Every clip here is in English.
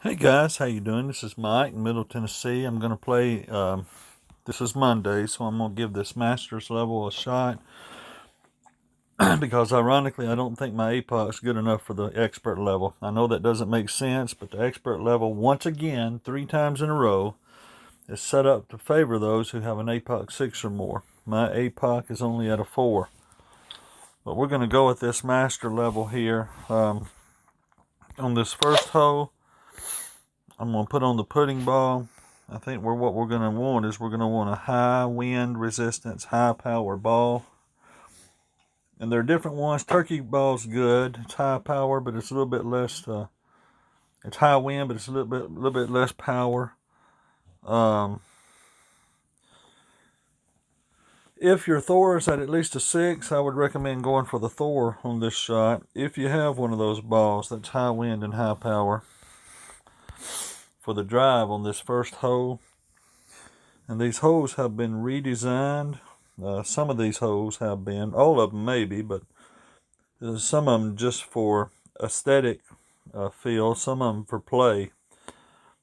Hey guys, how you doing? This is Mike in Middle Tennessee. I'm going to play, this is Monday, so I'm going to give this Masters level a shot because ironically I don't think my APOC's good enough for the expert level. I know that doesn't make sense, but the expert level, once again, 3 times in a row, is set up to favor those who have an APOC 6 or more. My APOC is only at a 4. But we're going to go with this master level here. On this first hole, I'm going to put on the pudding ball. I think what we're going to want is we're going to want a high wind resistance, high power ball. And there are different ones. Turkey ball's good. It's high power, but it's a little bit less. It's high wind, but it's a little bit less power. If your Thor is at least a 6, I would recommend going for the Thor on this shot. If you have one of those balls that's high wind and high power for the drive on this first hole. And these holes have been redesigned. Some of these holes have been, all of them maybe, but some of them just for aesthetic feel, some of them for play.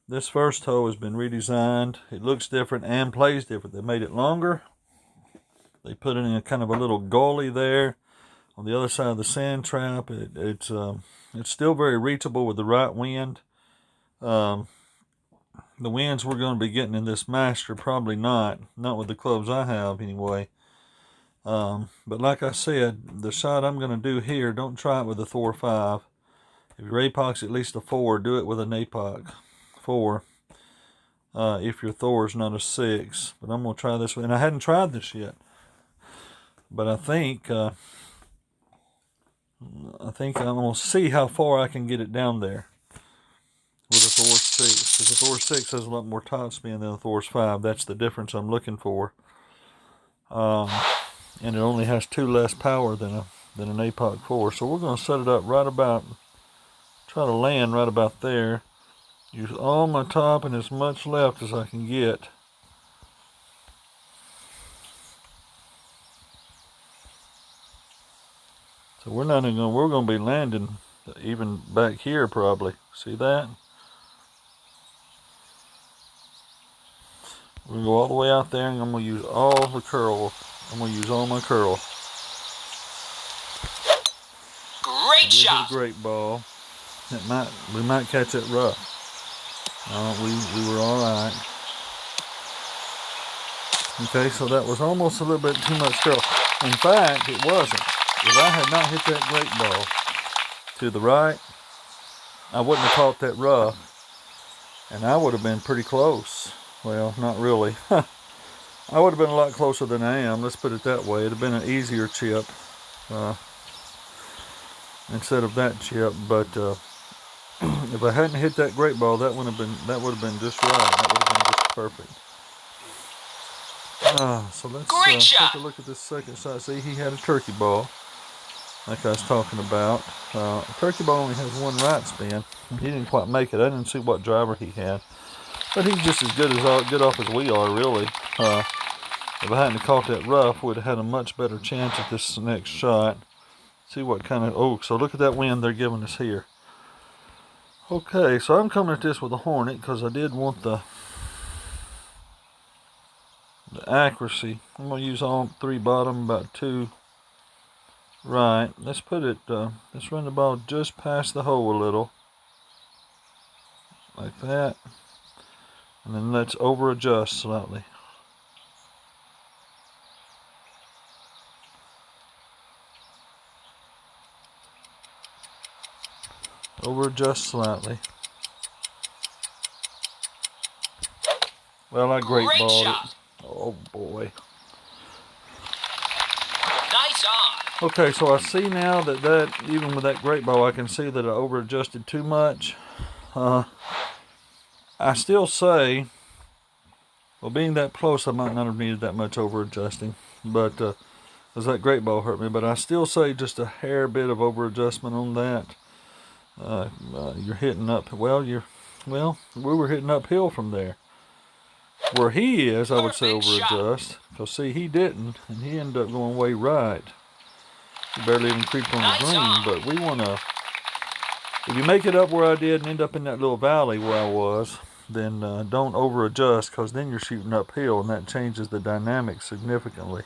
This first hole has been redesigned. It looks different and plays different. They made it longer. They put it in a kind of a little gully there on the other side of the sand trap. It's still very reachable with the right wind. The winds we're going to be getting in this Master, probably not with the clubs I have anyway. But like I said, the shot I'm going to do here, don't try it with a Thor 5. If your APOC's at least a 4, do it with an APOC 4. If your Thor's not a 6. But I'm going to try this one. And I hadn't tried this yet. But I think I'm going to see how far I can get it down there with a Thor 6. Because the Thor 6 has a lot more top spin than the Thor's 5. That's the difference I'm looking for. And it only has 2 less power than an APOC 4. So we're going to set it up right about, try to land right about there. Use all my top and as much left as I can get. So we're going to be landing even back here probably. See that? We're going to go all the way out there and I'm going to use all the curl. I'm going to use all my curl. Great shot. A great ball. We might catch it rough. We were all right. Okay, so that was almost a little bit too much curl. In fact, it wasn't. If I had not hit that great ball to the right, I wouldn't have caught that rough, and I would have been pretty close. Well, not really. I would have been a lot closer than I am. Let's put it that way. It'd have been an easier chip instead of that chip. But if I hadn't hit that great ball, that would have been just right. That would have been just perfect. So let's take a look at this second shot. See, he had a turkey ball, like I was talking about. Turkey ball only has 1 right spin. He didn't quite make it. I didn't see what driver he had, but he's just as good off as we are, really. If I hadn't caught that rough, we'd have had a much better chance at this next shot. See what kind of, so look at that wind they're giving us here. Okay, so I'm coming at this with a Hornet because I did want the accuracy. I'm going to use all 3 bottom, about 2 right. Let's let's run the ball just past the hole a little. Like that. And then let's over adjust slightly. Over adjust slightly. Well, I great balled it. Oh boy. Nice on. Okay, so I see now that even with that great ball, I can see that I over adjusted too much. I still say, well, being that close, I might not have needed that much over adjusting, but because that great ball hurt me. But I still say just a hair bit of over adjustment on that. You're hitting up. Well, we were hitting uphill from there. Where he is, I would say over adjust. Because see, he didn't, and he ended up going way right. He barely even creeped on the green, but we want to If you make it up where I did and end up in that little valley where I was, then don't over adjust, because then you're shooting uphill and that changes the dynamics significantly.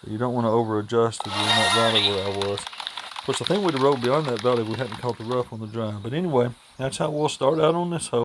So you don't want to over adjust if you're in that valley where I was. Of course, I think we'd have rode beyond that valley if we hadn't caught the rough on the drive. But anyway, that's how we'll start out on this hole.